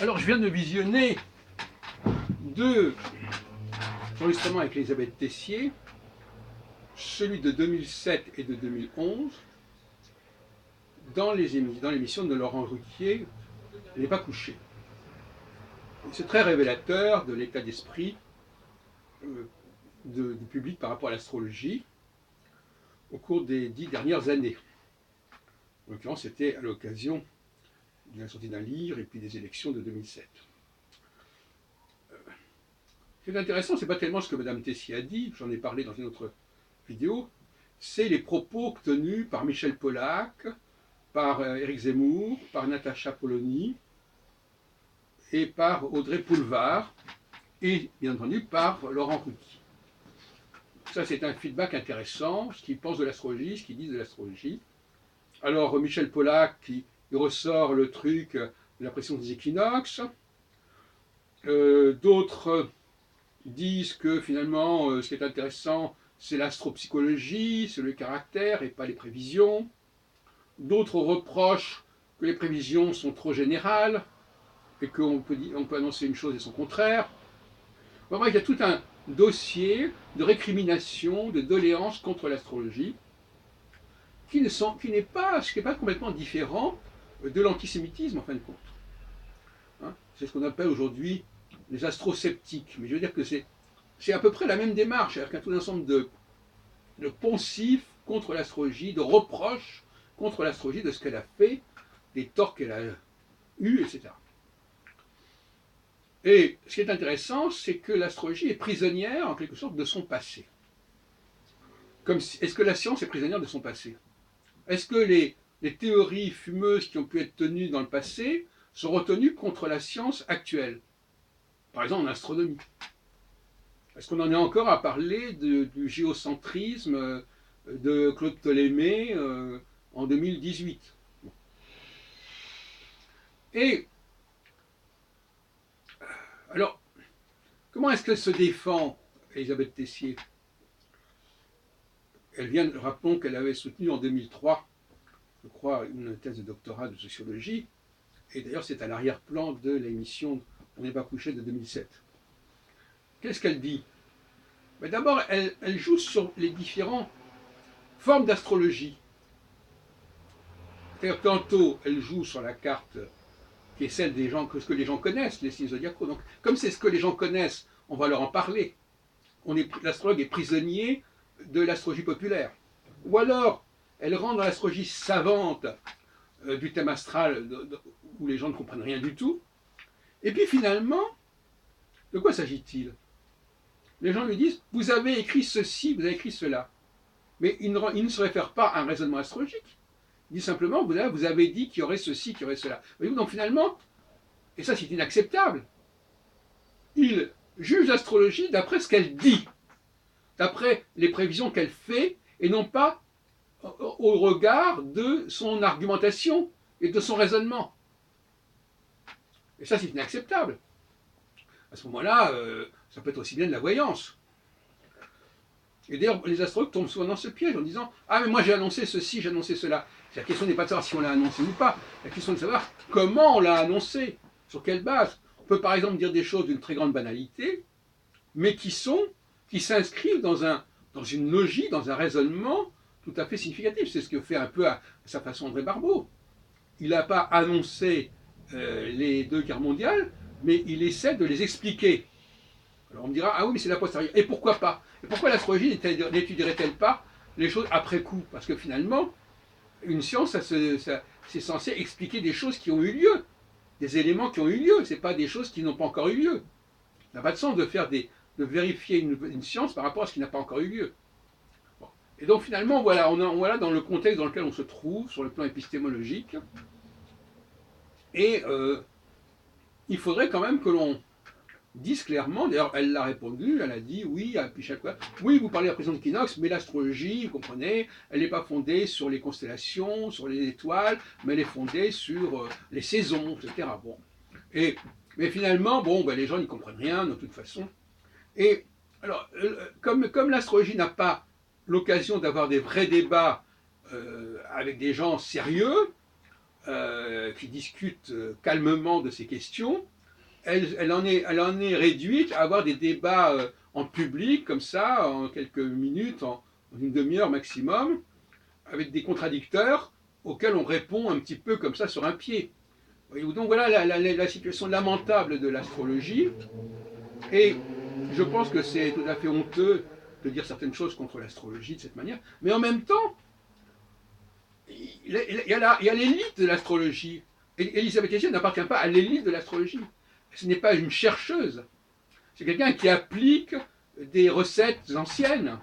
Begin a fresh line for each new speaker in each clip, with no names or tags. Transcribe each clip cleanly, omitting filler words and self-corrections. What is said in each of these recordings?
Alors, je viens de visionner deux enregistrements avec Elisabeth Tessier, celui de 2007 et de 2011, dans l'émission de Laurent Ruquier, « n'est pas couché ». C'est très révélateur de l'état d'esprit du public par rapport à l'astrologie au cours des 10 dernières années. En l'occurrence, c'était à l'occasion de la sortie d'un livre et puis des élections de 2007. Ce qui est intéressant, ce n'est pas tellement ce que Mme Tessier a dit, j'en ai parlé dans une autre vidéo, c'est les propos tenus par Michel Pollack, par Éric Zemmour, par Natacha Polony et par Audrey Pulvar, et bien entendu par Laurent Ruquier. Ça, c'est un feedback intéressant, ce qu'ils pensent de l'astrologie, ce qu'ils disent de l'astrologie. Alors, Michel Pollack, qui ressort le truc de la pression des équinoxes. D'autres disent que finalement, ce qui est intéressant, c'est l'astropsychologie, c'est le caractère et pas les prévisions. D'autres reprochent que les prévisions sont trop générales et qu'on peut annoncer une chose et son contraire. Bon, il y a tout un dossier de récrimination, de doléances contre l'astrologie qui n'est pas complètement différent de l'antisémitisme en fin de compte. Hein, c'est ce qu'on appelle aujourd'hui les astrosceptiques. Mais je veux dire que c'est à peu près la même démarche, c'est-à-dire qu'il y a tout un ensemble de poncifs contre l'astrologie, de reproches contre l'astrologie, de ce qu'elle a fait, des torts qu'elle a eus, etc. Et ce qui est intéressant, c'est que l'astrologie est prisonnière, en quelque sorte, de son passé. Est-ce que la science est prisonnière de son passé? Est-ce que les théories fumeuses qui ont pu être tenues dans le passé sont retenues contre la science actuelle? Par exemple en astronomie. Est-ce qu'on en est encore à parler du géocentrisme de Claude Ptolémée en 2018? Bon. Et alors, comment est-ce qu'elle se défend, Elisabeth Tessier? Rappelons qu'elle avait soutenu en 2003, je crois, une thèse de doctorat de sociologie, et d'ailleurs c'est à l'arrière-plan de l'émission On n'est pas couché de 2007. Qu'est-ce qu'elle dit? Mais d'abord, elle joue sur les différentes formes d'astrologie. C'est-à-dire tantôt, elle joue sur la carte qui est celle des gens, que ce que les gens connaissent, les signes zodiacaux. Donc, comme c'est ce que les gens connaissent, on va leur en parler. L'astrologue est prisonnier de l'astrologie populaire. Ou alors, elle rend dans l'astrologie savante du thème astral où les gens ne comprennent rien du tout. Et puis finalement, de quoi s'agit-il? Les gens lui disent, vous avez écrit ceci, vous avez écrit cela. Mais il ne se réfère pas à un raisonnement astrologique. Il dit simplement, vous avez dit qu'il y aurait ceci, qu'il y aurait cela. Voyez-vous, donc finalement, et ça c'est inacceptable, il juge l'astrologie d'après ce qu'elle dit, d'après les prévisions qu'elle fait, et non pas au regard de son argumentation et de son raisonnement. Et ça c'est inacceptable. À ce moment-là, ça peut être aussi bien de la voyance. Et d'ailleurs, les astrologues tombent souvent dans ce piège en disant « Ah, mais moi j'ai annoncé ceci, j'ai annoncé cela ». La question n'est pas de savoir si on l'a annoncé ou pas, la question est de savoir comment on l'a annoncé, sur quelle base. On peut par exemple dire des choses d'une très grande banalité, mais qui s'inscrivent dans une logique, dans un raisonnement tout à fait significatif. C'est ce que fait un peu à sa façon André Barbeau. Il n'a pas annoncé les deux guerres mondiales, mais il essaie de les expliquer. Alors on me dira, ah oui, mais c'est la postérieure. Et pourquoi pas? Et pourquoi l'astrologie n'étudierait-elle pas les choses après coup? Parce que finalement, une science, c'est censé expliquer des choses qui ont eu lieu, des éléments qui ont eu lieu, ce n'est pas des choses qui n'ont pas encore eu lieu. Ça n'a pas de sens de vérifier une science par rapport à ce qui n'a pas encore eu lieu. Bon. Et donc finalement, voilà, voilà dans le contexte dans lequel on se trouve, sur le plan épistémologique, et il faudrait quand même que l'on disent clairement, d'ailleurs elle l'a répondu, elle a dit oui, à chaque fois, oui vous parlez de la pression d'équinoxe, mais l'astrologie, vous comprenez, elle n'est pas fondée sur les constellations, sur les étoiles, mais elle est fondée sur les saisons, etc. Bon. Mais finalement, bon, ben, les gens n'y comprennent rien de toute façon. Et alors, comme l'astrologie n'a pas l'occasion d'avoir des vrais débats avec des gens sérieux, qui discute calmement de ces questions, elle en est réduite à avoir des débats en public, comme ça, en quelques minutes, en une demi-heure maximum, avec des contradicteurs auxquels on répond un petit peu comme ça sur un pied. Donc voilà la situation lamentable de l'astrologie. Et je pense que c'est tout à fait honteux de dire certaines choses contre l'astrologie de cette manière. Mais en même temps, il y a l'élite de l'astrologie. Elisabeth Etienne n'appartient pas à l'élite de l'astrologie. Ce n'est pas une chercheuse. C'est quelqu'un qui applique des recettes anciennes.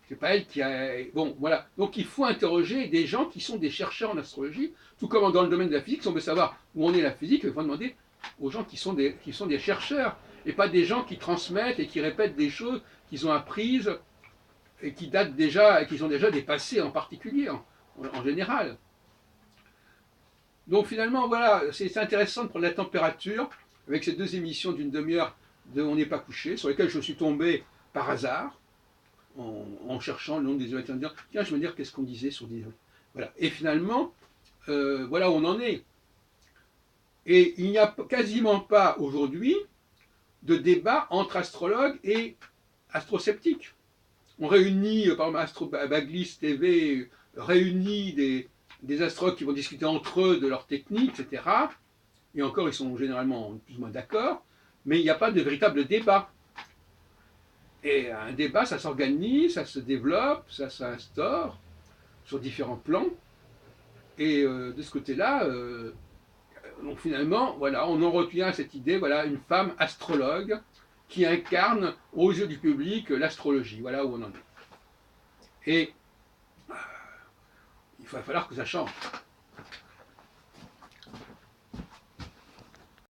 C'est pas elle qui a. Bon, voilà. Donc il faut interroger des gens qui sont des chercheurs en astrologie, tout comme dans le domaine de la physique. Si on veut savoir où en est la physique, il faut demander aux gens qui sont des chercheurs, et pas des gens qui transmettent et qui répètent des choses qu'ils ont apprises et qui datent déjà, et qui sont déjà dépassées en particulier, en général. Donc finalement, voilà, c'est intéressant de prendre la température avec ces deux émissions d'une demi-heure de On n'est pas couché, sur lesquelles je suis tombé par hasard, en cherchant le nom des événements, en disant, tiens, je veux dire qu'est-ce qu'on disait sur des... Voilà. Et finalement, voilà où on en est. Et il n'y a quasiment pas aujourd'hui de débat entre astrologues et astrosceptiques. On réunit, par exemple, Astrobaglis TV réunit des astrologues qui vont discuter entre eux de leurs techniques, etc. Et encore, ils sont généralement plus ou moins d'accord, mais il n'y a pas de véritable débat. Et un débat, ça s'organise, ça se développe, ça s'instaure sur différents plans. Et de ce côté-là, donc finalement, voilà, on en retient cette idée, voilà, une femme astrologue qui incarne aux yeux du public l'astrologie. Voilà où on en est. Et il va falloir que ça change.